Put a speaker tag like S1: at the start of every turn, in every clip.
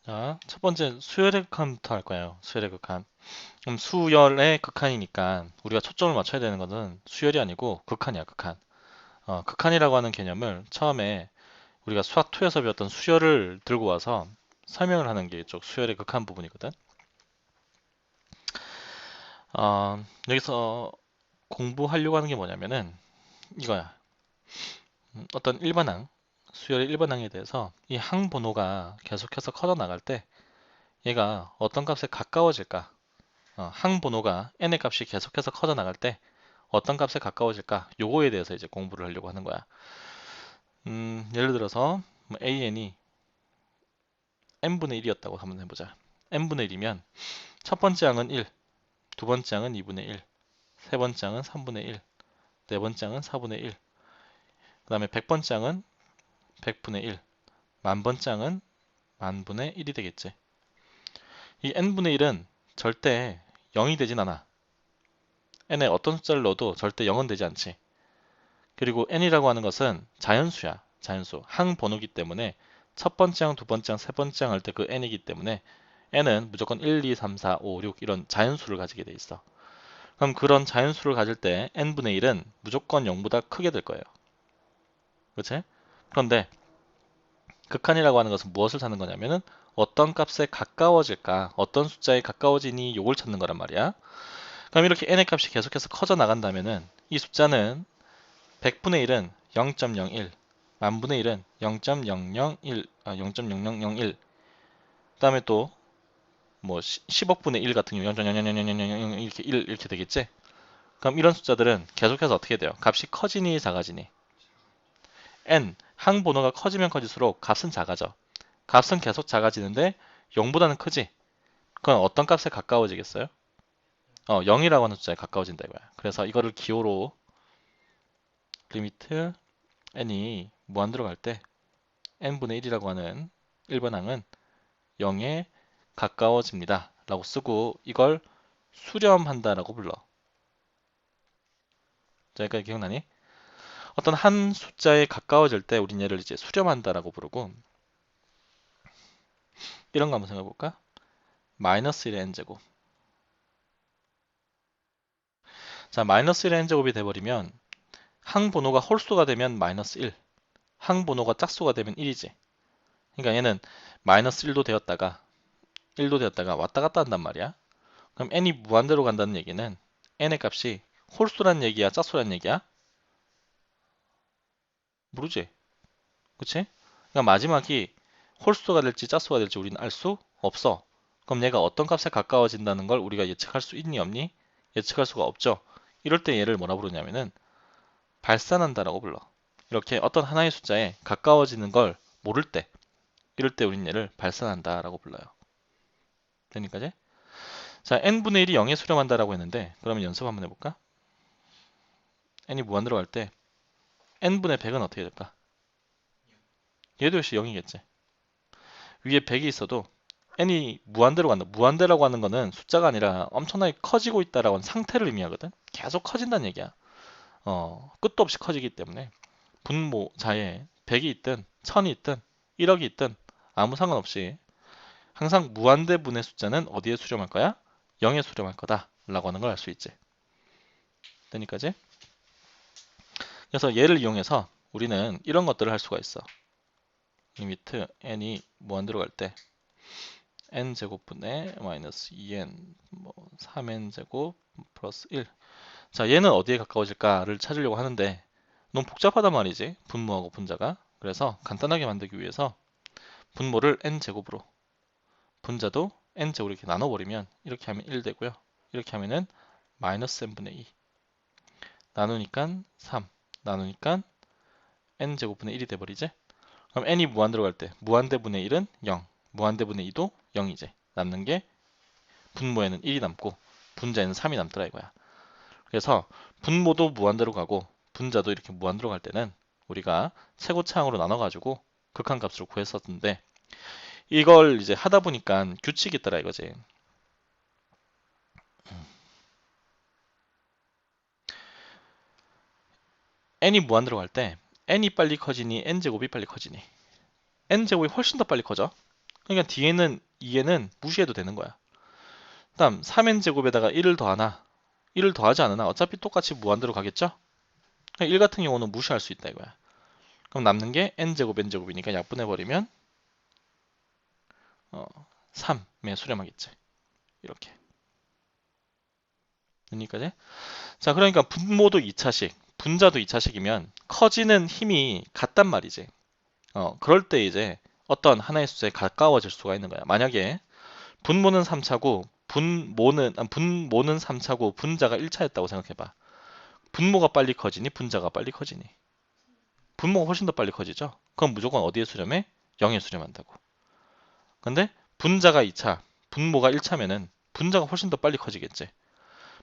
S1: 자, 첫 번째 수열의 극한부터 할 거예요. 수열의 극한. 그럼 수열의 극한이니까 우리가 초점을 맞춰야 되는 것은 수열이 아니고 극한이야, 극한. 극한이라고 하는 개념을 처음에 우리가 수학 2에서 배웠던 수열을 들고 와서 설명을 하는 게 이쪽 수열의 극한 부분이거든. 여기서 공부하려고 하는 게 뭐냐면은 이거야. 어떤 일반항, 수열의 일반항에 대해서 이 항 번호가 계속해서 커져 나갈 때 얘가 어떤 값에 가까워질까? 항 번호가 n의 값이 계속해서 커져 나갈 때 어떤 값에 가까워질까? 요거에 대해서 이제 공부를 하려고 하는 거야. 예를 들어서 뭐 an이 n분의 1이었다고 한번 해보자. n분의 1이면 첫 번째 항은 1, 두 번째 항은 2분의 1, 세 번째 항은 3분의 1, 네 번째 항은 4분의 1, 그 다음에 100번째 항은 100분의 1, 만번째 항은 만분의 1이 되겠지. 이 n분의 1은 절대 0이 되진 않아. n에 어떤 숫자를 넣어도 절대 0은 되지 않지. 그리고 n이라고 하는 것은 자연수야. 자연수. 항 번호기 때문에 첫 번째 항, 두 번째 항, 세 번째 항 할 때 그 n이기 때문에 n은 무조건 1, 2, 3, 4, 5, 6 이런 자연수를 가지게 돼 있어. 그럼 그런 자연수를 가질 때 n분의 1은 무조건 0보다 크게 될 거예요. 그렇지? 그런데 극한이라고 하는 것은 무엇을 찾는 거냐면은 어떤 값에 가까워질까? 어떤 숫자에 가까워지니 요걸 찾는 거란 말이야. 그럼 이렇게 n의 값이 계속해서 커져 나간다면은 이 숫자는 100분의 1은 0.01, 만분의 1은 0.001, 0.0001, 그다음에 또 뭐 10억분의 1 같은 경우 0.0000000 이렇게 1 이렇게 되겠지? 그럼 이런 숫자들은 계속해서 어떻게 돼요? 값이 커지니 작아지니? n 항 번호가 커지면 커질수록 값은 작아져. 값은 계속 작아지는데 0보다는 크지? 그건 어떤 값에 가까워지겠어요? 0이라고 하는 숫자에 가까워진다 이거야. 그래서 이거를 기호로 리미트 n이 무한대로 갈 때 n분의 1이라고 하는 1번항은 0에 가까워집니다. 라고 쓰고 이걸 수렴한다 라고 불러. 자, 여기까지 기억나니? 어떤 한 숫자에 가까워질 때 우린 얘를 이제 수렴한다 라고 부르고 이런 거 한번 생각해 볼까? 마이너스 1의 n제곱. 자, 마이너스 1의 n제곱이 돼버리면 항 번호가 홀수가 되면 마이너스 1, 항 번호가 짝수가 되면 1이지. 그러니까 얘는 마이너스 1도 되었다가 1도 되었다가 왔다 갔다 한단 말이야. 그럼 n이 무한대로 간다는 얘기는 n의 값이 홀수란 얘기야, 짝수란 얘기야? 모르지. 그치? 그러니까 마지막이 홀수가 될지 짝수가 될지 우리는 알 수 없어. 그럼 얘가 어떤 값에 가까워진다는 걸 우리가 예측할 수 있니 없니? 예측할 수가 없죠. 이럴 때 얘를 뭐라 부르냐면은 발산한다라고 불러. 이렇게 어떤 하나의 숫자에 가까워지는 걸 모를 때, 이럴 때 우린 얘를 발산한다라고 불러요. 되니까지? 자, n분의 1이 0에 수렴한다라고 했는데 그러면 연습 한번 해볼까? n이 무한대로 갈 때 n분의 100은 어떻게 될까? 얘도 역시 0이겠지. 위에 100이 있어도 n이 무한대로 간다. 무한대라고 하는 거는 숫자가 아니라 엄청나게 커지고 있다라고 하는 상태를 의미하거든. 계속 커진다는 얘기야. 끝도 없이 커지기 때문에 분모자에 100이 있든 1000이 있든 1억이 있든 아무 상관없이 항상 무한대분의 숫자는 어디에 수렴할 거야? 0에 수렴할 거다 라고 하는 걸 알 수 있지. 되니까지? 그래서 얘를 이용해서 우리는 이런 것들을 할 수가 있어. 리미트 n이 무한대로 갈 때 n제곱분의 마이너스 2n 뭐 3n제곱 플러스 1. 자, 얘는 어디에 가까워질까를 찾으려고 하는데 너무 복잡하단 말이지. 분모하고 분자가. 그래서 간단하게 만들기 위해서 분모를 n제곱으로 분자도 n제곱으로 이렇게 나눠버리면 이렇게 하면 1 되고요. 이렇게 하면은 마이너스 n분의 2 나누니까 3 나누니까 n제곱분의 1이 돼버리지. 그럼 n이 무한대로 갈 때 무한대분의 1은 0 무한대분의 2도 0이지. 남는 게 분모에는 1이 남고 분자에는 3이 남더라 이거야. 그래서 분모도 무한대로 가고 분자도 이렇게 무한대로 갈 때는 우리가 최고차항으로 나눠가지고 극한값으로 구했었는데 이걸 이제 하다 보니까 규칙이 있더라 이거지. n이 무한대로 갈 때 n이 빨리 커지니 n제곱이 빨리 커지니 n제곱이 훨씬 더 빨리 커져. 그러니까 뒤에는 2에는 무시해도 되는 거야. 다음 3n 제곱에다가 1을 더하나 1을 더하지 않으나 어차피 똑같이 무한대로 가겠죠? 그러니까 1 같은 경우는 무시할 수 있다 이거야. 그럼 남는 게 n제곱 n제곱이니까 약분해버리면 3에 수렴하겠지. 이렇게. 여기까지. 자, 그러니까 분모도 2차식, 분자도 2차식이면 커지는 힘이 같단 말이지. 그럴 때 이제 어떤 하나의 숫자에 가까워질 수가 있는 거야. 만약에 분모는 3차고 분모는 3차고 분자가 1차였다고 생각해봐. 분모가 빨리 커지니 분자가 빨리 커지니. 분모가 훨씬 더 빨리 커지죠. 그럼 무조건 어디에 수렴해? 0에 수렴한다고. 근데 분자가 2차, 분모가 1차면은 분자가 훨씬 더 빨리 커지겠지.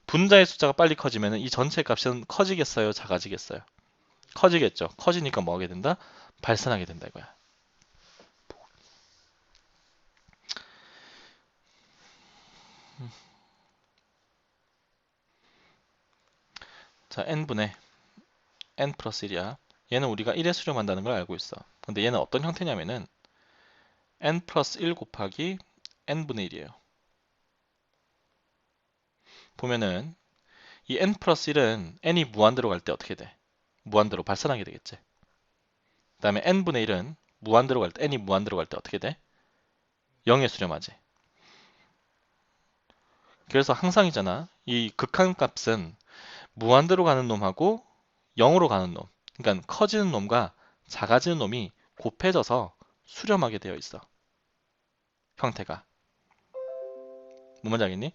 S1: 분자의 숫자가 빨리 커지면은 이 전체 값은 커지겠어요? 작아지겠어요? 커지겠죠. 커지니까 뭐 하게 된다? 발산하게 된다 이거야. 자, n분의 n 플러스 1이야. 얘는 우리가 1에 수렴한다는 걸 알고 있어. 근데 얘는 어떤 형태냐면은 n 플러스 1 곱하기 n분의 1이에요. 보면은 이 n 플러스 1은 n이 무한대로 갈 때 어떻게 돼? 무한대로 발산하게 되겠지. 그 다음에 n분의 1은 무한대로 갈 때, n이 무한대로 갈 때 어떻게 돼? 0에 수렴하지. 그래서 항상이잖아. 이 극한값은 무한대로 가는 놈하고 0으로 가는 놈. 그러니까 커지는 놈과 작아지는 놈이 곱해져서 수렴하게 되어 있어. 형태가. 뭔 말인지 알겠니?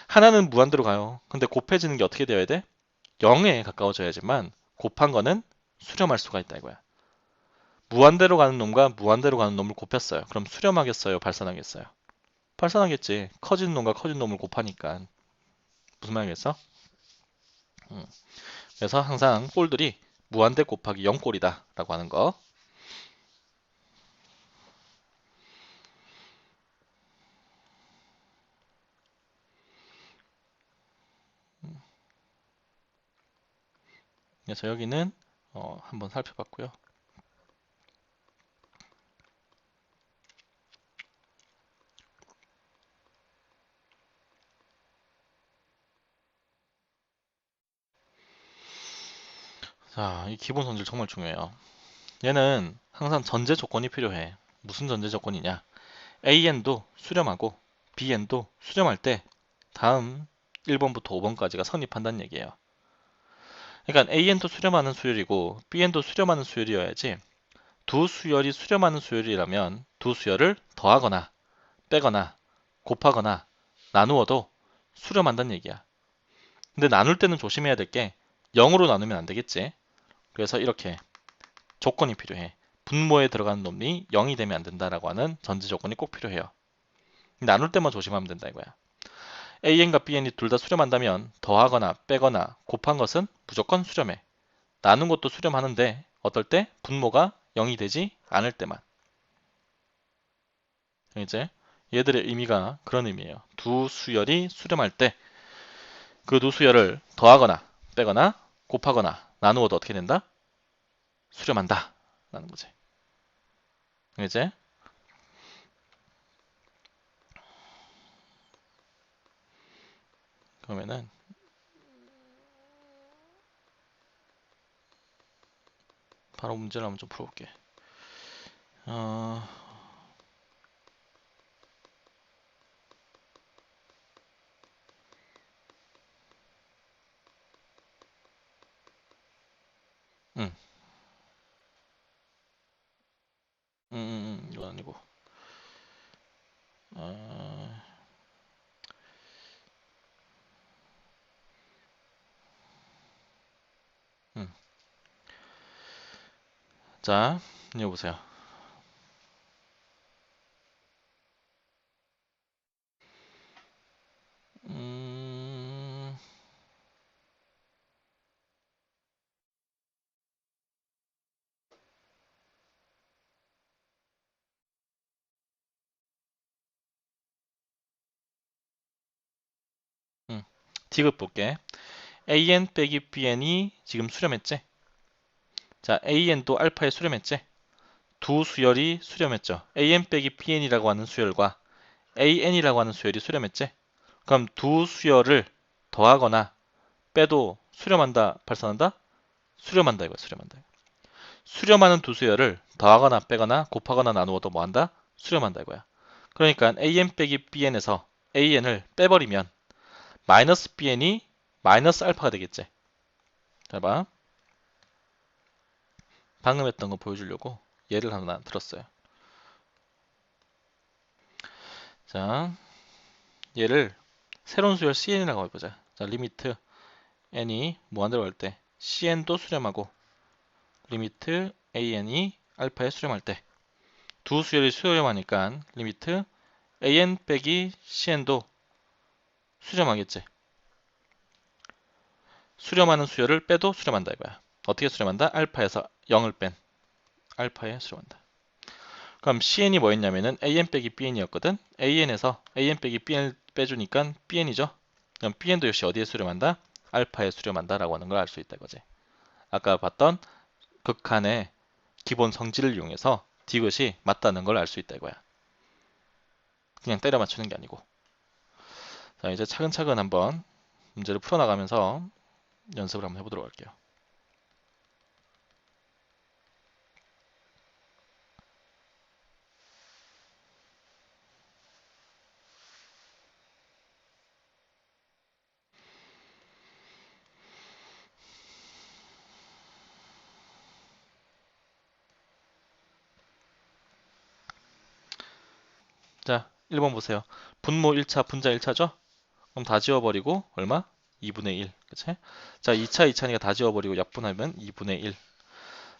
S1: 하나는 무한대로 가요. 근데 곱해지는 게 어떻게 되어야 돼? 0에 가까워져야지만 곱한 거는 수렴할 수가 있다 이거야. 무한대로 가는 놈과 무한대로 가는 놈을 곱했어요. 그럼 수렴하겠어요? 발산하겠어요? 발산하겠지. 커지는 놈과 커지는 놈을 곱하니까. 무슨 말이겠어? 그래서 항상 꼴들이 무한대 곱하기 0꼴이다 라고 하는 거. 그래서 여기는 한번 살펴봤고요. 자, 이 기본 성질 정말 중요해요. 얘는 항상 전제 조건이 필요해. 무슨 전제 조건이냐? AN도 수렴하고 BN도 수렴할 때 다음 1번부터 5번까지가 성립한다는 얘기예요. 그러니까 AN도 수렴하는 수열이고 BN도 수렴하는 수열이어야지 두 수열이 수렴하는 수열이라면 두 수열을 더하거나 빼거나 곱하거나 나누어도 수렴한다는 얘기야. 근데 나눌 때는 조심해야 될 게 0으로 나누면 안 되겠지. 그래서 이렇게 조건이 필요해. 분모에 들어가는 놈이 0이 되면 안 된다라고 하는 전제 조건이 꼭 필요해요. 나눌 때만 조심하면 된다 이거야. AN과 BN이 둘 다 수렴한다면 더하거나 빼거나 곱한 것은 무조건 수렴해. 나눈 것도 수렴하는데 어떨 때? 분모가 0이 되지 않을 때만. 이제 얘들의 의미가 그런 의미예요. 두 수열이 수렴할 때 그 두 수열을 더하거나 빼거나 곱하거나 나누어도 어떻게 된다? 수렴한다 라는 거지. 이제 그러면은 바로 문제를 한번 좀 풀어볼게. 어, 음, 이건 아니고. 어, 음. 자, 이거 보세요. 음, 디귿 볼게. AN 빼기 BN이 지금 수렴했지? 자, AN도 알파에 수렴했지? 두 수열이 수렴했죠. an 빼기 bn이라고 하는 수열과 an이라고 하는 수열이 수렴했지. 그럼 두 수열을 더하거나 빼도 수렴한다, 발산한다? 수렴한다 이거야, 수렴한다. 수렴하는 두 수열을 더하거나 빼거나 곱하거나 나누어도 뭐한다? 수렴한다 이거야. 그러니까 an 빼기 bn에서 an을 빼버리면 마이너스 bn이 마이너스 알파가 되겠지. 잘 봐. 방금 했던 거 보여주려고 예를 하나 들었어요. 자, 얘를 새로운 수열 cn이라고 해보자. 자, 리미트 n이 무한대로 갈 때 cn도 수렴하고 리미트 an이 알파에 수렴할 때 두 수열이 수렴하니까 리미트 an 빼기 cn도 수렴하겠지. 수렴하는 수열을 빼도 수렴한다 이거야. 어떻게 수렴한다? 알파에서 0을 뺀 알파에 수렴한다. 그럼 cn이 뭐였냐면은 an 빼기 bn이었거든. an에서 an 빼기 bn을 빼주니까 bn이죠. 그럼 bn도 역시 어디에 수렴한다? 알파에 수렴한다 라고 하는 걸 알 수 있다 이거지. 아까 봤던 극한의 기본 성질을 이용해서 디귿이 맞다는 걸 알 수 있다 이거야. 그냥 때려 맞추는 게 아니고. 자, 이제 차근차근 한번 문제를 풀어나가면서 연습을 한번 해보도록 할게요. 자, 1번 보세요. 분모 1차, 분자 1차죠? 그럼 다 지워버리고 얼마? 2분의 1. 그치? 자, 2차, 2차니까 다 지워버리고 약분하면 2분의 1.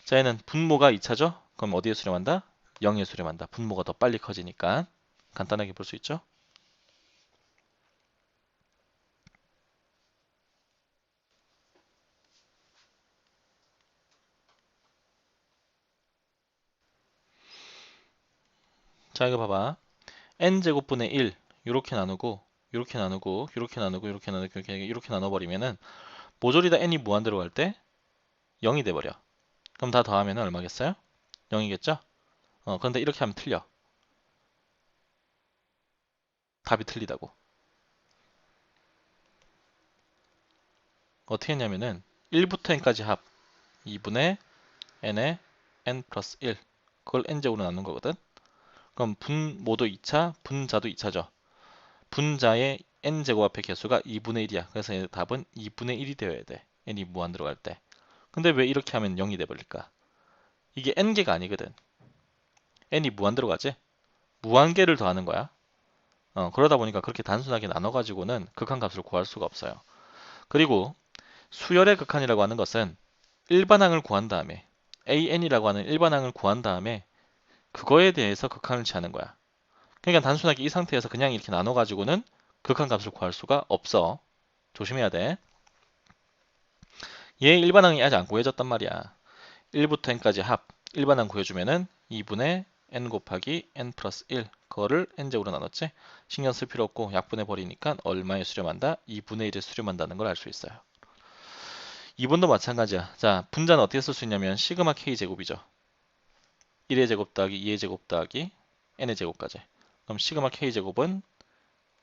S1: 자, 얘는 분모가 2차죠? 그럼 어디에 수렴한다? 0에 수렴한다. 분모가 더 빨리 커지니까. 간단하게 볼 수 있죠? 자, 이거 봐봐. n제곱분의 1 이렇게 나누고 이렇게 나누고 이렇게 나누고 이렇게 나누고 이렇게 나눠버리면은 모조리 다 n이 무한대로 갈 때 0이 돼버려. 그럼 다 더하면 얼마겠어요? 0이겠죠? 그런데 이렇게 하면 틀려. 답이 틀리다고. 어떻게 했냐면은 1부터 n까지 합 2분의 n에 n 플러스 1 그걸 n제곱으로 나눈 거거든. 그럼 분모도 2차, 분자도 2차죠. 분자의 n제곱 앞의 개수가 2분의 1이야. 그래서 얘 답은 2분의 1이 되어야 돼. n이 무한대로 갈 때. 근데 왜 이렇게 하면 0이 돼버릴까? 이게 n개가 아니거든. n이 무한대로 가지? 무한개를 더하는 거야. 그러다 보니까 그렇게 단순하게 나눠가지고는 극한값을 구할 수가 없어요. 그리고 수열의 극한이라고 하는 것은 일반항을 구한 다음에 an이라고 하는 일반항을 구한 다음에 그거에 대해서 극한을 취하는 거야. 그러니까 단순하게 이 상태에서 그냥 이렇게 나눠가지고는 극한값을 구할 수가 없어. 조심해야 돼. 얘 일반항이 아직 안 구해졌단 말이야. 1부터 n까지 합 일반항 구해주면은 2분의 n 곱하기 n 플러스 1 그거를 n제곱으로 나눴지. 신경 쓸 필요 없고 약분해 버리니까 얼마에 수렴한다? 2분의 1에 수렴한다는 걸 알 수 있어요. 2번도 마찬가지야. 자, 분자는 어떻게 쓸 수 있냐면 시그마 k 제곱이죠. 1의 제곱 더하기 2의 제곱 더하기 n의 제곱까지. 그럼 시그마 k 제곱은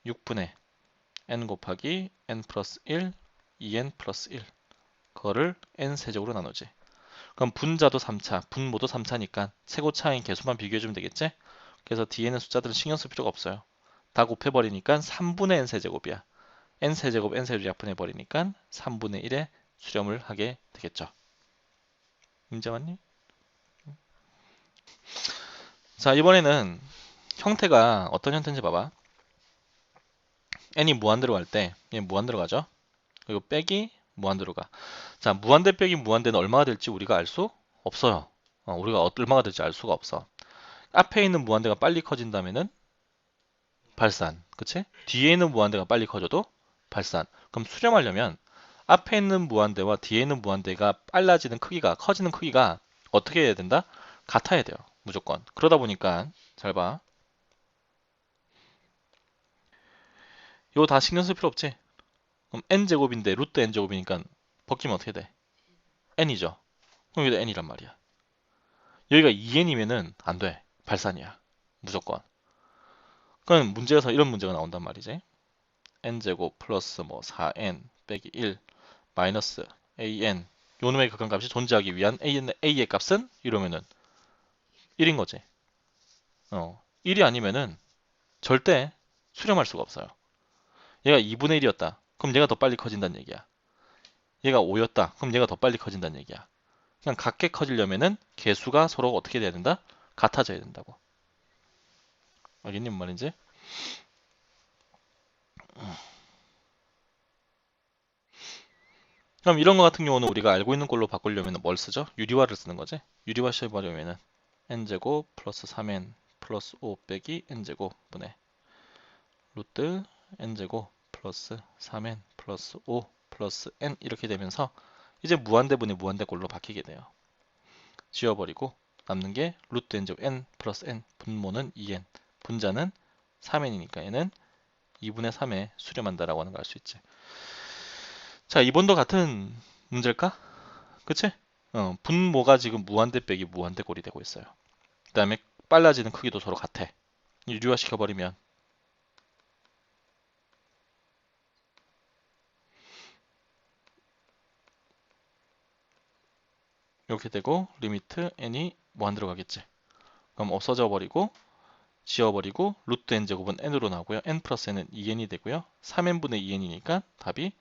S1: 6분의 n 곱하기 n 플러스 1 2n 플러스 1 그거를 n 세제곱으로 나누지. 그럼 분자도 3차, 분모도 3차니까 최고차인 개수만 비교해주면 되겠지? 그래서 뒤에 있는 숫자들은 신경 쓸 필요가 없어요. 다 곱해버리니까 3분의 n세제곱이야. n세제곱, n세제곱 약분해버리니까 3분의 1에 수렴을 하게 되겠죠. 문제 맞니? 자, 이번에는 형태가 어떤 형태인지 봐봐. n이 무한대로 갈 때, 얘 무한대로 가죠? 그리고 빼기 무한대로 가. 자, 무한대 빼기 무한대는 얼마가 될지 우리가 알 수 없어요. 우리가 얼마가 될지 알 수가 없어. 앞에 있는 무한대가 빨리 커진다면은 발산, 그치? 뒤에 있는 무한대가 빨리 커져도 발산. 그럼 수렴하려면 앞에 있는 무한대와 뒤에 있는 무한대가 빨라지는 크기가, 커지는 크기가 어떻게 해야 된다? 같아야 돼요. 무조건. 그러다 보니까 잘 봐. 이거 다 신경 쓸 필요 없지? 그럼 n제곱인데 루트 n제곱이니까 벗기면 어떻게 돼? n이죠. 그럼 여기도 n이란 말이야. 여기가 2n이면은 안 돼. 발산이야. 무조건. 그럼 문제에서 이런 문제가 나온단 말이지. n제곱 플러스 뭐 4n 빼기 1 마이너스 an 요놈의 극한값이 존재하기 위한 a의 값은 이러면은 1인 거지. 1이 아니면은 절대 수렴할 수가 없어요. 얘가 2분의 1이었다. 그럼 얘가 더 빨리 커진다는 얘기야. 얘가 5였다. 그럼 얘가 더 빨리 커진다는 얘기야. 그냥 같게 커지려면은 개수가 서로 어떻게 돼야 된다? 같아져야 된다고. 알겠니? 뭔 말인지? 그럼 이런 거 같은 경우는 우리가 알고 있는 걸로 바꾸려면 뭘 쓰죠? 유리화를 쓰는 거지. 유리화 시해보려면은 n제곱 플러스 3n 플러스 5 빼기 n제곱 분의 루트 n제곱 플러스 3n 플러스 5 플러스 n 이렇게 되면서 이제 무한대분의 무한대꼴로 바뀌게 돼요. 지워버리고 남는 게 루트 n제곱 n 플러스 n 분모는 2n 분자는 3n이니까 얘는 2분의 3에 수렴한다라고 하는 걸 알 수 있지. 자, 이번도 같은 문제일까? 그치? 분모가 지금 무한대 빼기 무한대 꼴이 되고 있어요. 그 다음에 빨라지는 크기도 서로 같아. 유리화 시켜버리면 이렇게 되고 리미트 n이 무한대로 가겠지. 그럼 없어져 버리고 지워버리고 루트 n제곱은 n으로 나오고요. n 플러스 n은 2n이 되고요. 3n분의 2n이니까 답이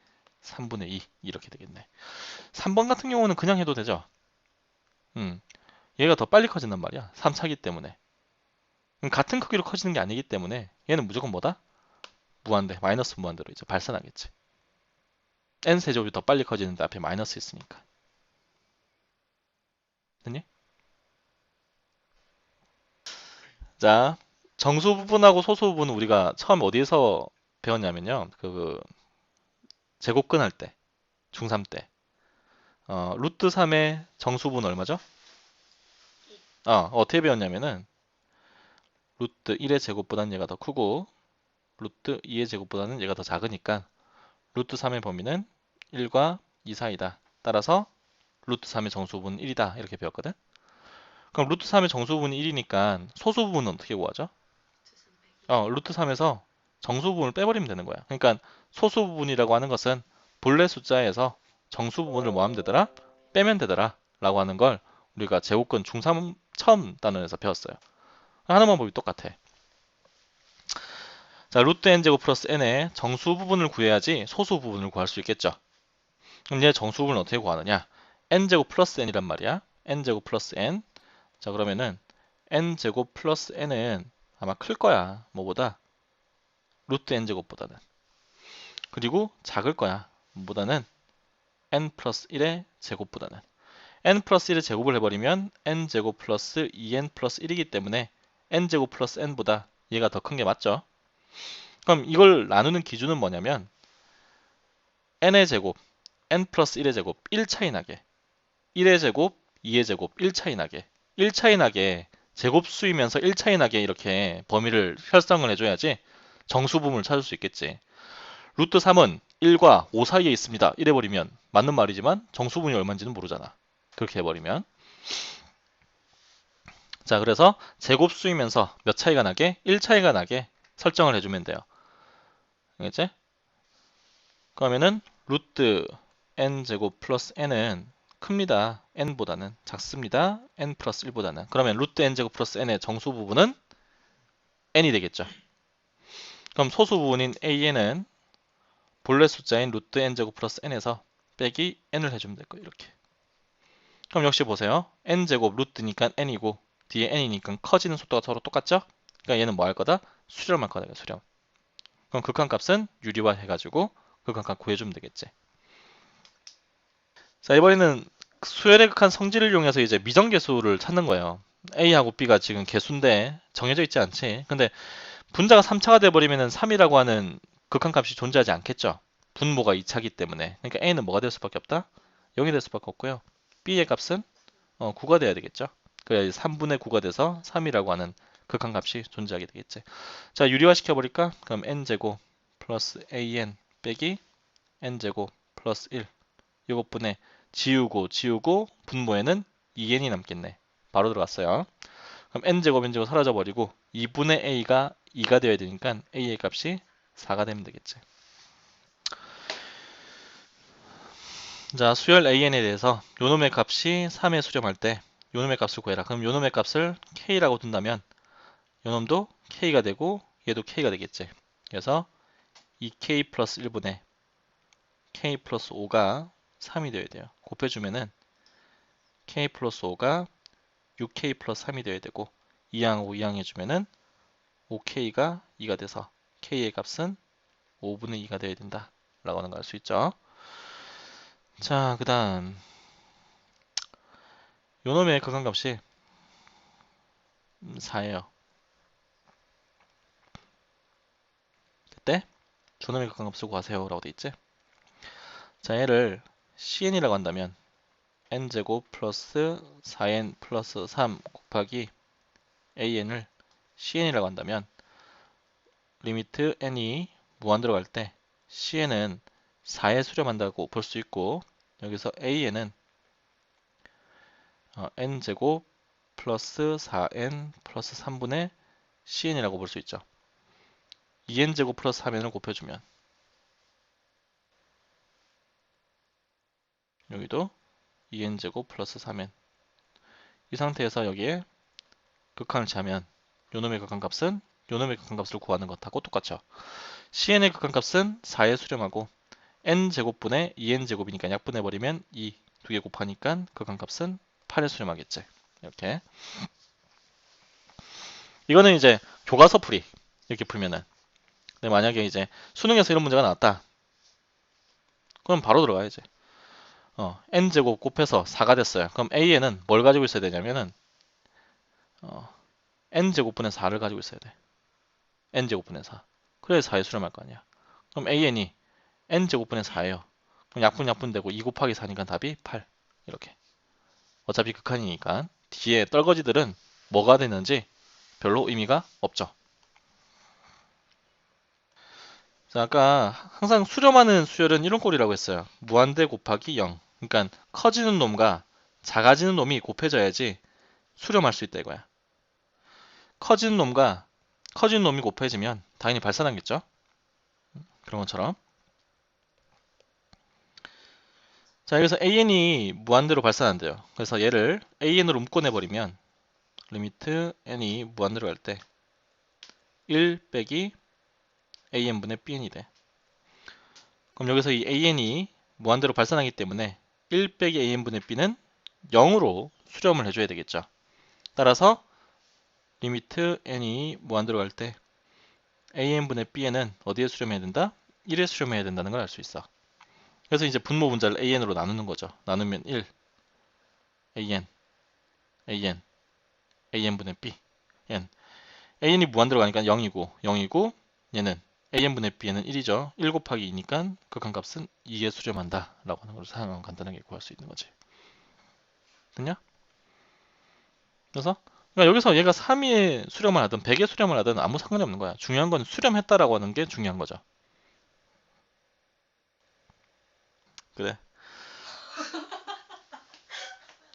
S1: 3분의 2 이렇게 되겠네. 3번 같은 경우는 그냥 해도 되죠. 얘가 더 빨리 커진단 말이야. 3차기 때문에. 같은 크기로 커지는 게 아니기 때문에 얘는 무조건 뭐다? 무한대, 마이너스 무한대로 이제 발산하겠지. n 세제곱이 더 빨리 커지는데 앞에 마이너스 있으니까. 됐니? 자, 정수 부분하고 소수 부분은 우리가 처음 어디에서 배웠냐면요. 그 제곱근 할 때, 중3 때. 루트 3의 정수분 얼마죠? 어떻게 배웠냐면은 루트 1의 제곱보다는 얘가 더 크고 루트 2의 제곱보다는 얘가 더 작으니까 루트 3의 범위는 1과 2 사이다. 따라서 루트 3의 정수분은 1이다. 이렇게 배웠거든. 그럼 루트 3의 정수분이 1이니까 소수 부분은 어떻게 구하죠? 루트 3에서 정수 부분을 빼버리면 되는 거야. 그러니까 소수 부분이라고 하는 것은 본래 숫자에서 정수 부분을 뭐 하면 되더라? 빼면 되더라. 라고 하는 걸 우리가 제곱근 중3 처음 단원에서 배웠어요. 하는 방법이 똑같아. 자, 루트 n제곱 플러스 n의 정수 부분을 구해야지 소수 부분을 구할 수 있겠죠. 그럼 얘 정수 부분을 어떻게 구하느냐? n제곱 플러스 n이란 말이야. n제곱 플러스 n. 자, 그러면은 n제곱 플러스 n은 아마 클 거야. 뭐보다? 루트 n제곱보다는. 그리고 작을 거야. 뭐보다는 n 플러스 1의 제곱보다는. n 플러스 1의 제곱을 해버리면 n제곱 플러스 2n 플러스 1이기 때문에 n제곱 플러스 n보다 얘가 더 큰 게 맞죠? 그럼 이걸 나누는 기준은 뭐냐면 n의 제곱, n 플러스 1의 제곱 1 차이 나게 1의 제곱, 2의 제곱 1 차이 나게 1 차이 나게 제곱수이면서 1 차이 나게 이렇게 범위를 설정을 해줘야지 정수 부분을 찾을 수 있겠지. 루트 3은 1과 5 사이에 있습니다. 이래버리면 맞는 말이지만 정수분이 얼마인지는 모르잖아. 그렇게 해버리면. 자, 그래서 제곱수이면서 몇 차이가 나게? 1 차이가 나게 설정을 해주면 돼요. 알겠지? 그러면은 루트 n제곱 플러스 n은 큽니다. n보다는 작습니다. n 플러스 1보다는. 그러면 루트 n제곱 플러스 n의 정수 부분은 n이 되겠죠. 그럼 소수 부분인 a는 본래 숫자인 루트 n제곱 플러스 n에서 빼기 n을 해주면 될 거예요. 이렇게. 그럼 역시 보세요. n제곱 루트니까 n이고 뒤에 n이니까 커지는 속도가 서로 똑같죠? 그러니까 얘는 뭐 할 거다? 수렴할 거다. 수렴. 그럼 극한값은 유리화 해가지고 극한값 구해주면 되겠지. 자, 이번에는 수열의 극한 성질을 이용해서 이제 미정계수를 찾는 거예요. A하고 B가 지금 계수인데 정해져 있지 않지. 근데 분자가 3차가 돼버리면 3이라고 하는 극한값이 존재하지 않겠죠. 분모가 2차기 때문에. 그러니까 A는 뭐가 될 수밖에 없다? 0이 될 수밖에 없고요. B의 값은 9가 돼야 되겠죠. 그래야 3분의 9가 돼서 3이라고 하는 극한값이 존재하게 되겠지. 자, 유리화 시켜버릴까? 그럼 n제곱 플러스 an 빼기 n제곱 플러스 1 이것분에 지우고 분모에는 2n이 남겠네. 바로 들어갔어요. 그럼 n제곱 n제곱 사라져 버리고 2분의 a가 2가 되어야 되니까 a의 값이 4가 되면 되겠지. 자, 수열 an에 대해서 요놈의 값이 3에 수렴할 때 요놈의 값을 구해라. 그럼 요놈의 값을 k라고 둔다면 요놈도 k가 되고 얘도 k가 되겠지. 그래서 2k 플러스 1분의 k 플러스 5가 3이 되어야 돼요. 곱해주면은 k 플러스 5가 6k 플러스 3이 되어야 되고 2항하고 2항 해주면은 5k가 2가 돼서 k의 값은 5분의 2가 되어야 된다 라고 하는 걸 알 수 있죠. 자, 그 다음 요놈의 극한값이 4예요. 그때 저놈의 극한값을 구하세요 라고 돼 있지. 자, 얘를 cn이라고 한다면 n제곱 플러스 4n 플러스 3 곱하기 an을 cn이라고 한다면 리미트 n이 무한대로 갈 때 cn은 4에 수렴한다고 볼 수 있고 여기서 an은 n제곱 플러스 4n 플러스 3분의 cn이라고 볼 수 있죠. 2n제곱 플러스 3n을 곱해주면 여기도 2n제곱 플러스 3n 이 상태에서 여기에 극한을 취하면 요놈의 극한값은 요놈의 극한값을 구하는 것하고 똑같죠. cn의 극한값은 4에 수렴하고 n제곱분의 2n제곱이니까 약분해버리면 2 두 개 곱하니까 극한값은 8에 수렴하겠지. 이렇게 이거는 이제 교과서 풀이 이렇게 풀면은 근데 만약에 이제 수능에서 이런 문제가 나왔다 그럼 바로 들어가야지. n제곱 곱해서 4가 됐어요. 그럼 a에는 뭘 가지고 있어야 되냐면은 n제곱분의 4를 가지고 있어야 돼. n제곱분의 4 그래야 4에 수렴할 거 아니야. 그럼 an이 n제곱분의 4예요. 그럼 약분되고 2 곱하기 4니까 답이 8 이렇게. 어차피 극한이니까 뒤에 떨거지들은 뭐가 되는지 별로 의미가 없죠. 자, 아까 항상 수렴하는 수열은 이런 꼴이라고 했어요. 무한대 곱하기 0. 그러니까 커지는 놈과 작아지는 놈이 곱해져야지 수렴할 수 있다 이거야. 커지는 놈이 곱해지면 당연히 발산하겠죠. 그런 것처럼. 자, 여기서 an이 무한대로 발산한대요. 그래서 얘를 an으로 묶어내버리면 리미트 n이 무한대로 갈 때 1 빼기 an분의 bn이 돼. 그럼 여기서 이 an이 무한대로 발산하기 때문에 1 빼기 an분의 b는 0으로 수렴을 해줘야 되겠죠. 따라서 리미트 n이 무한대로 갈 때 an분의 bn은 어디에 수렴해야 된다? 1에 수렴해야 된다는 걸 알 수 있어. 그래서 이제 분모 분자를 an으로 나누는 거죠. 나누면 1, an분의 b, n. an이 무한대로 가니까 0이고 얘는 an분의 b는 1이죠. 1 곱하기 2니까 극한값은 2에 수렴한다 라고 하는 걸 사용하면 간단하게 구할 수 있는 거지. 됐냐? 그래서 그러니까 여기서 얘가 3에 수렴을 하든 100에 수렴을 하든 아무 상관이 없는 거야. 중요한 건 수렴했다라고 하는 게 중요한 거죠. 그래.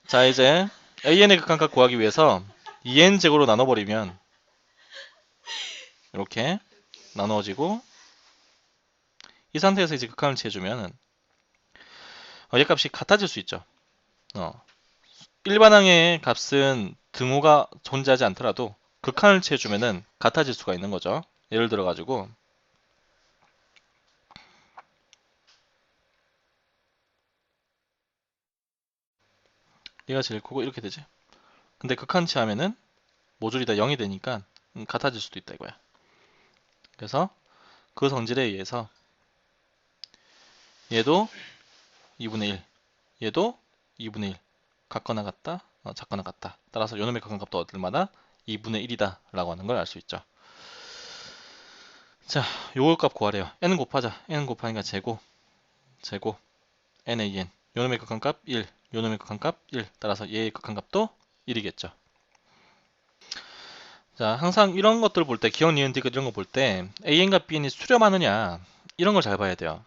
S1: 자, 이제 an의 극한값 구하기 위해서 2n제곱으로 나눠버리면 이렇게 나누어지고 이 상태에서 이제 극한을 취해주면 얘 값이 같아질 수 있죠. 일반항의 값은 등호가 존재하지 않더라도 극한을 취해주면은 같아질 수가 있는 거죠. 예를 들어 가지고 얘가 제일 크고 이렇게 되지. 근데 극한 취하면은 모듈이 다 0이 되니까 같아질 수도 있다 이거야. 그래서 그 성질에 의해서 얘도 2분의 1, 얘도 2분의 1 같거나 같다, 작거나 같다. 따라서 요놈의 극한값도 얻을마다 2분의 1이다 라고 하는 걸 알 수 있죠. 자, 요거 값 구하래요. n 곱하자. n 곱하니까 제곱 nan 요놈의 극한값 1, 요놈의 극한값 1 따라서 얘의 극한값도 1이겠죠. 자, 항상 이런 것들 볼 때, 기억, 니은, 디귿 이런 거 볼 때 an과 bn이 수렴하느냐 이런 걸 잘 봐야 돼요.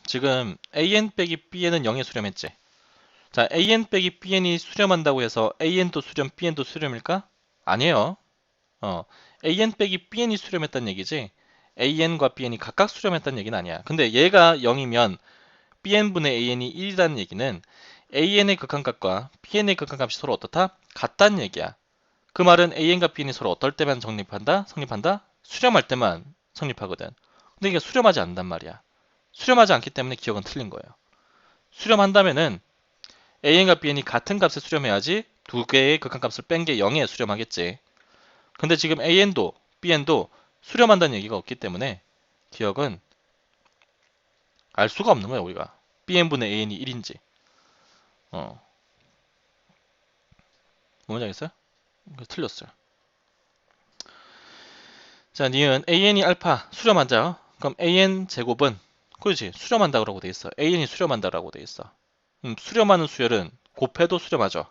S1: 지금 an 빼기 bn은 0에 수렴했지. 자, AN 빼기 BN이 수렴한다고 해서 AN도 수렴, BN도 수렴일까? 아니에요. 어, AN 빼기 BN이 수렴했다는 얘기지 AN과 BN이 각각 수렴했다는 얘기는 아니야. 근데 얘가 0이면 BN분의 AN이 1이라는 얘기는 AN의 극한값과 BN의 극한값이 서로 어떻다? 같다는 얘기야. 그 말은 AN과 BN이 서로 어떨 때만 성립한다? 성립한다? 수렴할 때만 성립하거든. 근데 이게 수렴하지 않는단 말이야. 수렴하지 않기 때문에 기억은 틀린 거예요. 수렴한다면은 AN과 BN이 같은 값에 수렴해야지 두 개의 극한값을 뺀 게 0에 수렴하겠지. 근데 지금 AN도 BN도 수렴한다는 얘기가 없기 때문에 기억은 알 수가 없는 거야 우리가. BN분의 AN이 1인지. 어, 뭔지 알겠어요? 틀렸어요. 자, 니은 AN이 알파 수렴하자. 그럼 AN 제곱은 그렇지 수렴한다고 돼 있어. AN이 수렴한다라고 돼 있어. 수렴하는 수열은 곱해도 수렴하죠.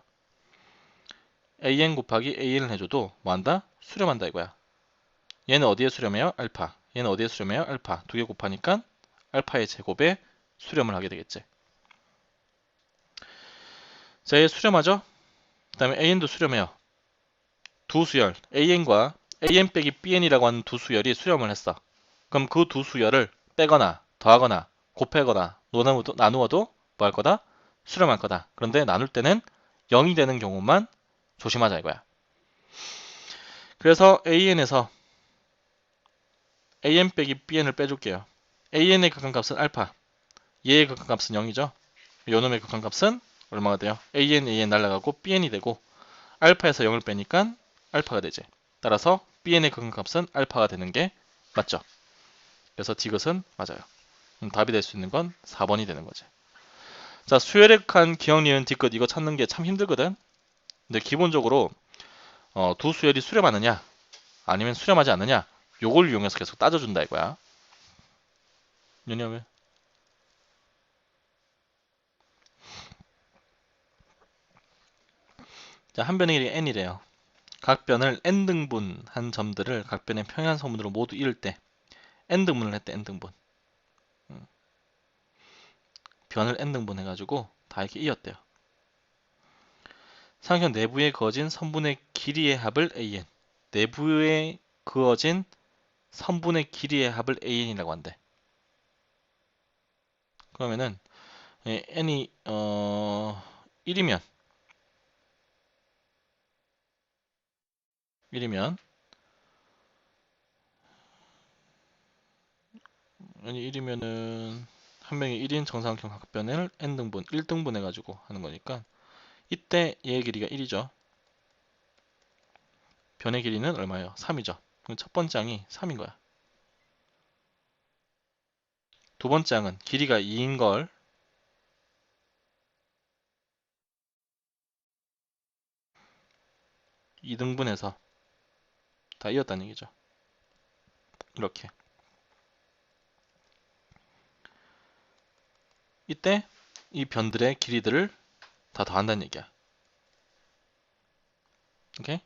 S1: AN 곱하기 AN을 해줘도 뭐한다? 수렴한다 이거야. 얘는 어디에 수렴해요? 알파. 얘는 어디에 수렴해요? 알파. 두 개 곱하니까 알파의 제곱에 수렴을 하게 되겠지. 자, 얘 수렴하죠? 그 다음에 AN도 수렴해요. 두 수열 AN과 AN 빼기 BN이라고 하는 두 수열이 수렴을 했어. 그럼 그 두 수열을 빼거나 더하거나 곱하거나 나누어도 뭐 할 거다? 수렴할 거다. 그런데 나눌 때는 0이 되는 경우만 조심하자 이거야. 그래서 AN에서 AN 빼기 BN을 빼줄게요. AN의 극한값은 알파, 얘의 극한값은 0이죠. 요놈의 극한값은 얼마가 돼요? AN 날라가고 BN이 되고 알파에서 0을 빼니까 알파가 되지. 따라서 BN의 극한값은 알파가 되는 게 맞죠. 그래서 디귿은 맞아요. 답이 될 수 있는 건 4번이 되는 거지. 자, 수열의 극한, 기억, 니은, 디귿 이거 찾는 게 참 힘들거든. 근데 기본적으로 두 수열이 수렴하느냐 아니면 수렴하지 않느냐 요걸 이용해서 계속 따져준다 이거야. 왜냐면 자, 한 변의 길이 n이래요. 각 변을 n등분한 점들을 각 변의 평행선분으로 모두 이을 때 n등분을 했대 n등분. 변을 n등분 해가지고 다 이렇게 이었대요. 삼각형 내부에 그어진 선분의 길이의 합을 an. 내부에 그어진 선분의 길이의 합을 an이라고 한대. 그러면은 n이 1이면 1이면 n이 1이면은 한 명이 1인 정사각형 각변을 n등분, 1등분 해가지고 하는 거니까 이때 얘의 길이가 1이죠. 변의 길이는 얼마예요? 3이죠. 그럼 첫 번째 항이 3인 거야. 두 번째 항은 길이가 2인 걸 2등분해서 다 이었다는 얘기죠. 이렇게. 이때 이 변들의 길이들을 다 더한다는 얘기야. 오케이?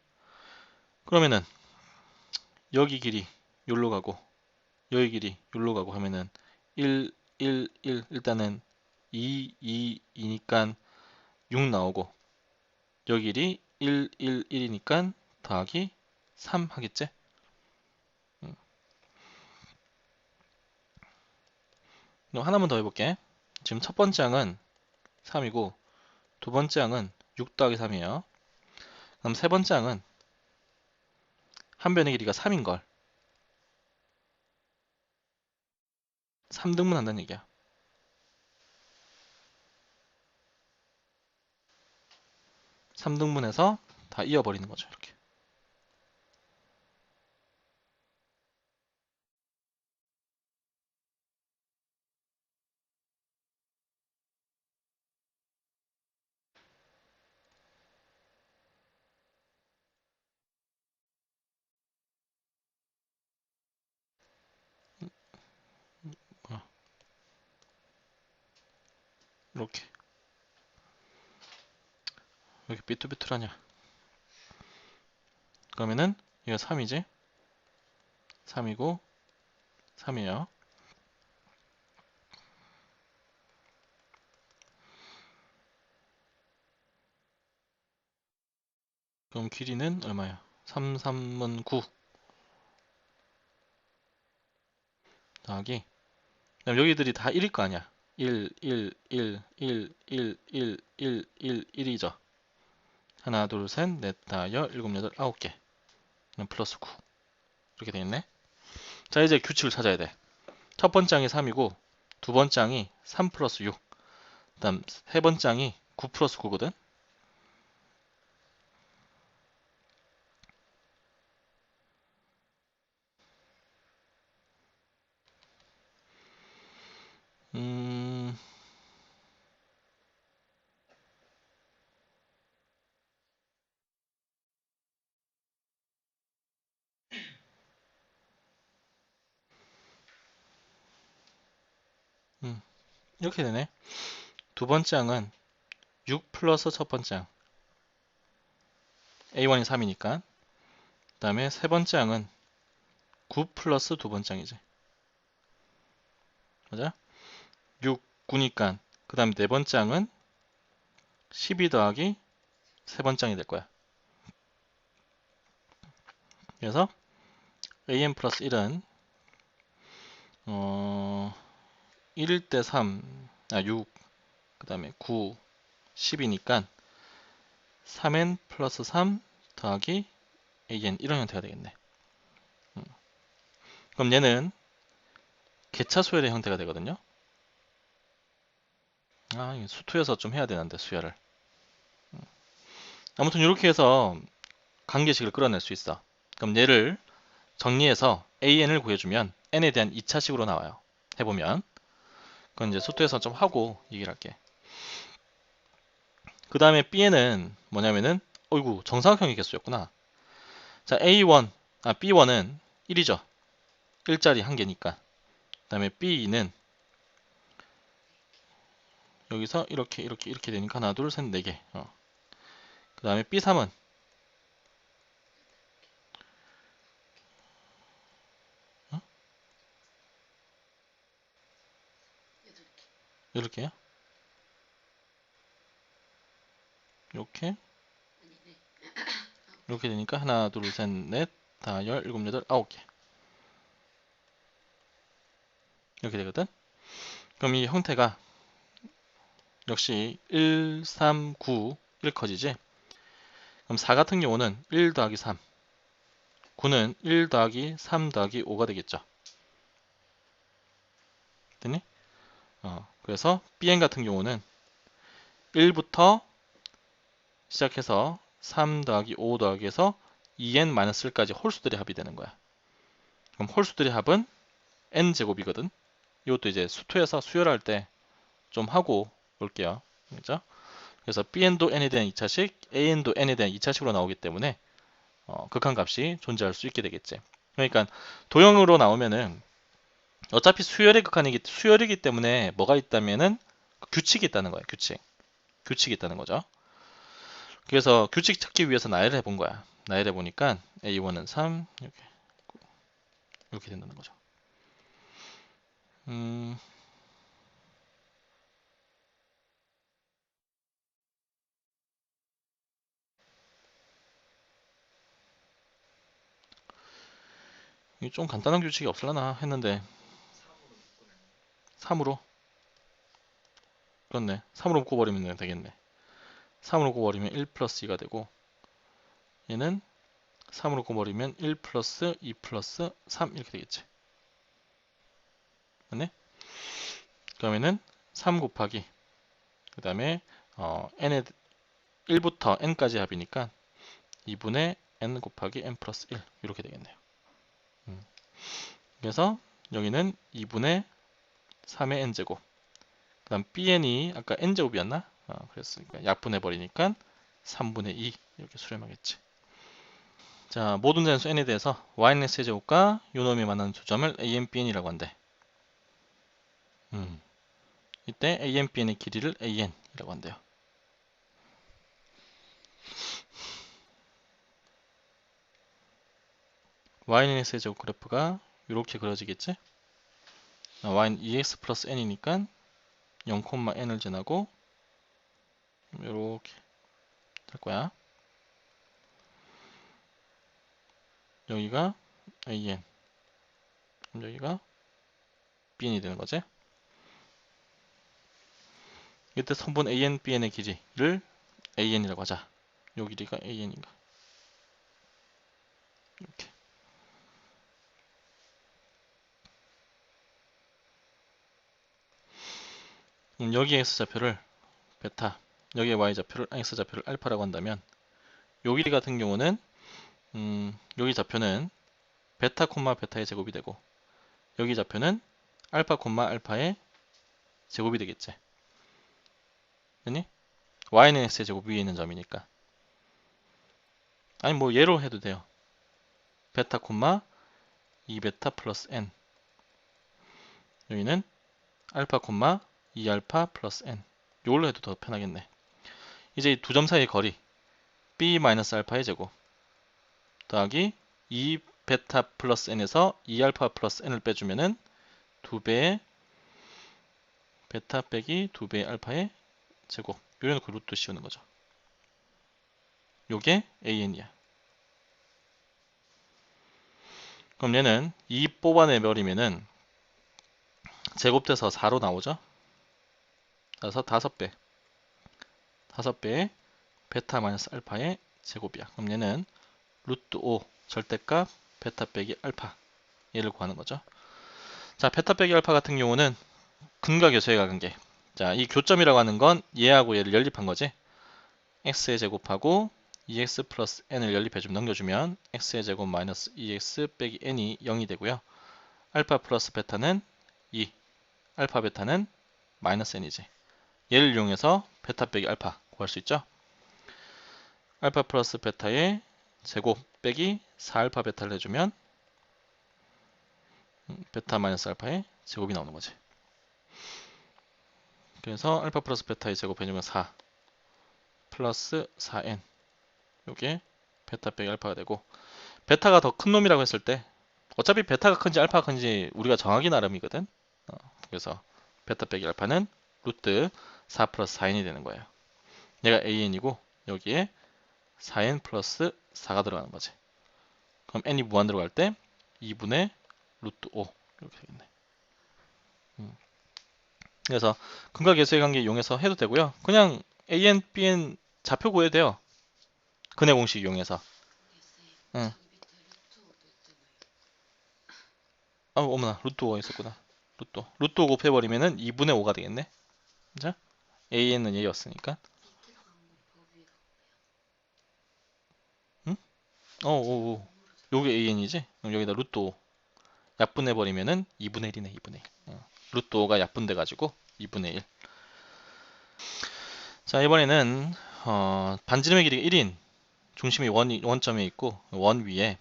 S1: 그러면은 여기 길이 여기로 가고 여기 길이 여기로 가고 하면은 1, 1, 1 일단은 2, 2, 2니까 6 나오고 여기 길이 1, 1, 1이니까 더하기 3 하겠지? 그럼 하나만 더 해볼게. 지금 첫 번째 항은 3이고 두 번째 항은 6 더하기 3이에요. 그럼 세 번째 항은 한 변의 길이가 3인 걸 3등분 한다는 얘기야. 3등분해서 다 이어버리는 거죠. 이렇게. 어, 이렇게. 왜 이렇게 삐뚤삐뚤하냐. 그러면은 이거 3이지? 3이고 3이에요. 그럼 길이는 얼마야? 3, 3은 9 더하기, 그럼 여기들이 다 1일 거 아니야. 1, 1, 1, 1, 1, 1, 1, 1, 1이죠. 하나, 둘, 셋, 넷, 다, 열, 일곱, 여덟, 아홉 개. 그럼 플러스 9. 이렇게 되겠네. 자, 이제 규칙을 찾아야 돼. 첫 번째 항이 3이고, 두 번째 항이 3 플러스 6. 그 다음, 세 번째 항이 9 플러스 9거든. 음, 이렇게 되네. 두 번째 항은 6 플러스 첫 번째 항. A1이 3이니까. 그 다음에 세 번째 항은 9 플러스 두 번째 항이지. 맞아? 6, 9니까. 그 다음에 네 번째 항은 12 더하기 세 번째 항이 될 거야. 그래서 an 플러스 1은 1일 때 3, 6, 그 다음에 9, 10이니까 3n 플러스 3 더하기 an 이런 형태가 되겠네. 그럼 얘는 개차수열의 형태가 되거든요. 이게 수투여서 좀 해야 되는데 수열을. 아무튼 이렇게 해서 관계식을 끌어낼 수 있어. 그럼 얘를 정리해서 an을 구해주면 n에 대한 2차식으로 나와요. 해보면. 그건 이제 수투에서 좀 하고 얘기를 할게. 그 다음에 bn은 뭐냐면은 어이구 정사각형의 개수였구나. 자 b1은 1이죠. 1짜리 한 개니까. 그 다음에 b는 여기서 이렇게 되니까 하나 둘 셋 네 개. 그 다음에 b3은 이렇게요. 이렇게 이렇게 되니까 하나 둘 셋 넷 다 열 일곱 여덟 아홉 개. 이렇게 되거든. 그럼 이 형태가 역시 1, 3, 9 1 커지지. 그럼 4 같은 경우는 1 더하기 3, 9는 1 더하기 3 더하기 5가 되겠죠. 됐니? 그래서 bn 같은 경우는 1부터 시작해서 3 더하기 5 더하기 해서 2n-1까지 홀수들의 합이 되는 거야. 그럼 홀수들의 합은 n제곱이거든. 이것도 이제 수투에서 수열할 때 좀 하고 올게요. 그죠? 그래서 bn도 n에 대한 2차식, an도 n에 대한 2차식으로 나오기 때문에 극한값이 존재할 수 있게 되겠지. 그러니까 도형으로 나오면은 어차피 수열이기 때문에 뭐가 있다면은 규칙이 있다는 거야. 규칙이 있다는 거죠. 그래서 규칙 찾기 위해서 나열을 해본 거야. 나열해 보니까 A1은 3 이렇게 된다는 거죠. 음, 이게 좀 간단한 규칙이 없을라나 했는데 3으로 그렇네. 3으로 묶어버리면 되겠네. 3으로 묶어버리면 1 플러스 2가 되고 얘는 3으로 묶어버리면 1 플러스 2 플러스 3 이렇게 되겠지. 맞네? 그러면은 3 곱하기 그 다음에 n의 1부터 n까지 합이니까 2분의 n 곱하기 n 플러스 1 이렇게 되겠네요. 그래서 여기는 2분의 3의 n제곱 그 다음 bn이 아까 n제곱이었나? 그랬으니까 약분해버리니까 3분의 2 이렇게 수렴하겠지. 자, 모든 잔수 n에 대해서 yx제곱과 요놈이 만나는 두 점을 a, n, bn이라고 한대. 이때 a, n, bn의 길이를 an이라고 한대요. yx제곱 그래프가 이렇게 그려지겠지? y는 2x 플러스 n이니까 0,n을 지나고 이렇게 될 거야. 여기가 AN, 그럼 여기가 BN이 되는 거지. 이때 선분 AN, BN의 길이를 AN이라고 하자. 요 길이가 AN인가. 이렇게. 여기에 X좌표를 베타, 여기에 Y좌표를, X좌표를 알파라고 한다면 요 길이 같은 경우는 여기 좌표는 베타 콤마 베타의 제곱이 되고 여기 좌표는 알파 콤마 알파의 제곱이 되겠지. 아니? Y는 X의 제곱 위에 있는 점이니까. 아니 뭐 얘로 해도 돼요. 베타 콤마 2베타 플러스 N, 여기는 알파 콤마 2알파 플러스 N. 이걸로 해도 더 편하겠네. 이제 이 두 점 사이의 거리 B 마이너스 알파의 제곱 더하기 2베타 플러스 N에서 2알파 플러스 N을 빼주면은 2배의 베타 빼기 2배의 알파의 제곱. 요래놓고 루트 씌우는 거죠. 요게 AN이야. 그럼 얘는 2 뽑아내버리면은 제곱돼서 4로 나오죠. 그래서 5배. 5배의 베타 마이너스 알파의 제곱이야. 그럼 얘는 루트 5 절대값 베타 빼기 알파, 얘를 구하는 거죠. 자, 베타 빼기 알파 같은 경우는 근과 계수의 관계. 자, 이 교점이라고 하는 건 얘하고 얘를 연립한 거지. x의 제곱하고 2x 플러스 n을 연립해 좀 넘겨주면 x의 제곱 마이너스 2x 빼기 n이 0이 되고요. 알파 플러스 베타는 2, 알파 베타는 마이너스 n이지. 얘를 이용해서 베타 빼기 알파 구할 수 있죠. 알파 플러스 베타의 제곱 빼기 4알파 베타를 해주면 베타 마이너스 알파의 제곱이 나오는 거지. 그래서 알파 플러스 베타의 제곱 해주면 4 플러스 4n, 요게 베타 빼기 알파가 되고, 베타가 더 큰 놈이라고 했을 때 어차피 베타가 큰지 알파가 큰지 우리가 정하기 나름이거든. 그래서 베타 빼기 알파는 루트 4 플러스 4n이 되는 거예요. 얘가 AN이고 여기에 4n 플러스 4가 들어가는 거지. 그럼 n이 무한 들어갈 때 2분의 루트 5 이렇게 되겠네. 그래서 근과 계수의 관계 이용해서 해도 되고요. 그냥 AN, BN 좌표 구해도 돼요. 근의 공식 이용해서. 응. 아, 어머나, 루트 5가 있었구나. 루트 5 곱해버리면은 2분의 5가 되겠네. 자, AN은 얘였으니까. 응? 오. 요게 AN이지? 그럼 여기다 루트 5 약분해버리면은 2분의 1이네, 2분의 1. 루트 5가 약분돼가지고 2분의 1. 자, 이번에는 반지름의 길이가 1인 중심이 원점에 있고 원 위에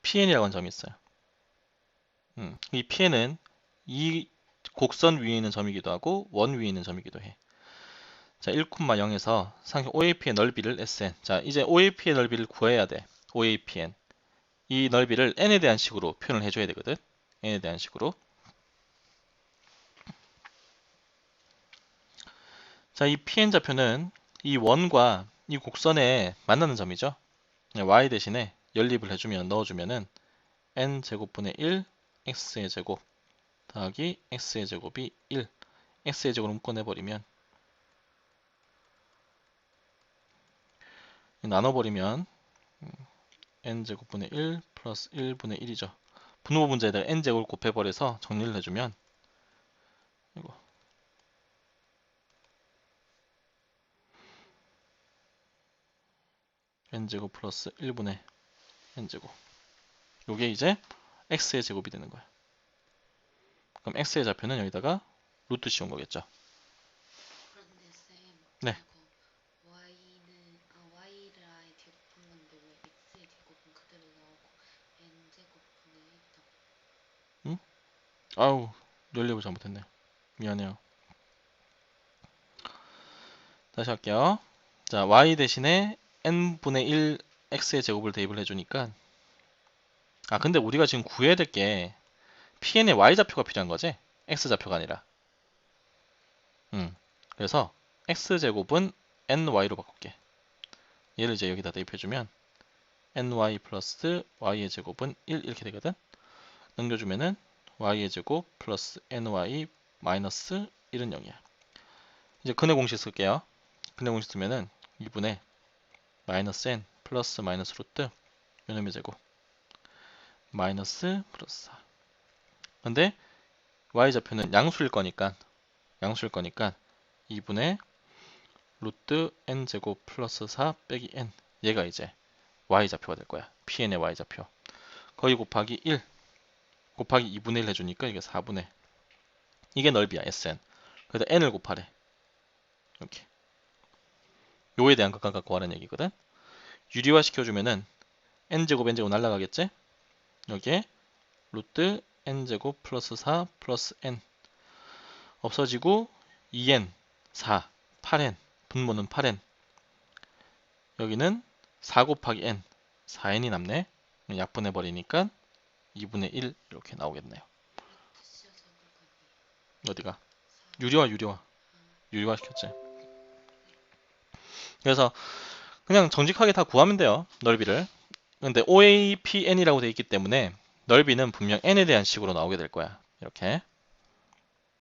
S1: PN이라고 하는 점이 있어요. 이 PN은 이 곡선 위에 있는 점이기도 하고 원 위에 있는 점이기도 해. 자, 1,0에서 상형 OAP의 넓이를 SN. 자, 이제 OAP의 넓이를 구해야 돼. OAPN. 이 넓이를 N에 대한 식으로 표현을 해줘야 되거든. N에 대한 식으로. 자, 이 PN 좌표는 이 원과 이 곡선에 만나는 점이죠. Y 대신에 연립을 해주면 넣어주면은 N제곱분의 1 X의 제곱 더하기 X의 제곱이 1 X의 제곱을 묶어내버리면 나눠버리면 N제곱분의 1 플러스 1분의 1이죠. 분모 분자에다가 N제곱을 곱해버려서 정리를 해주면 이거 N제곱 플러스 1분의 N제곱, 요게 이제 X의 제곱이 되는 거야. 그럼 X의 좌표는 여기다가 루트 씌운 거겠죠.
S2: 그런데 쌤,
S1: 네.
S2: 이거 Y를 아예 제곱한 건데 왜 X의 제곱은 그대로 나오고 N 제곱분의 1도?
S1: 응? 아우, 연립을 잘못했네. 미안해요. 다시 할게요. 자, Y 대신에 N분의 1 X의 제곱을 대입을 해주니까, 근데 우리가 지금 구해야 될 게 PN의 Y좌표가 필요한 거지? X좌표가 아니라. 그래서 X제곱은 NY로 바꿀게. 얘를 이제 여기다 대입해주면 ny 플러스 y의 제곱은 1 이렇게 되거든. 넘겨주면은 y의 제곱 플러스 ny 마이너스 1은 0이야. 이제 근의 공식 쓸게요. 근의 공식 쓰면은 2분의 마이너스 n 플러스 마이너스 루트 요놈의 제곱 마이너스 플러스 4. 근데 y좌표는 양수일 거니까 2분의 루트 n제곱 플러스 4 빼기 n, 얘가 이제 y좌표가 될 거야. pn의 y좌표. 거기 곱하기 1 곱하기 2분의 1 해주니까 이게 4분의, 이게 넓이야 sn. 그래서 n을 곱하래. 이렇게 요에 대한 극한 갖고 하는 얘기거든. 유리화 시켜주면은 n제곱 날라가겠지? 여기에 루트 n제곱 플러스 4 플러스 n 없어지고 2n 4 8n 분모는 8n, 여기는 4 곱하기 n 4n이 남네. 약분해 버리니까 2분의 1 이렇게 나오겠네요. 어디가? 유리화 시켰지. 그래서 그냥 정직하게 다 구하면 돼요, 넓이를. 근데 OAPN이라고 돼 있기 때문에 넓이는 분명 n에 대한 식으로 나오게 될 거야. 이렇게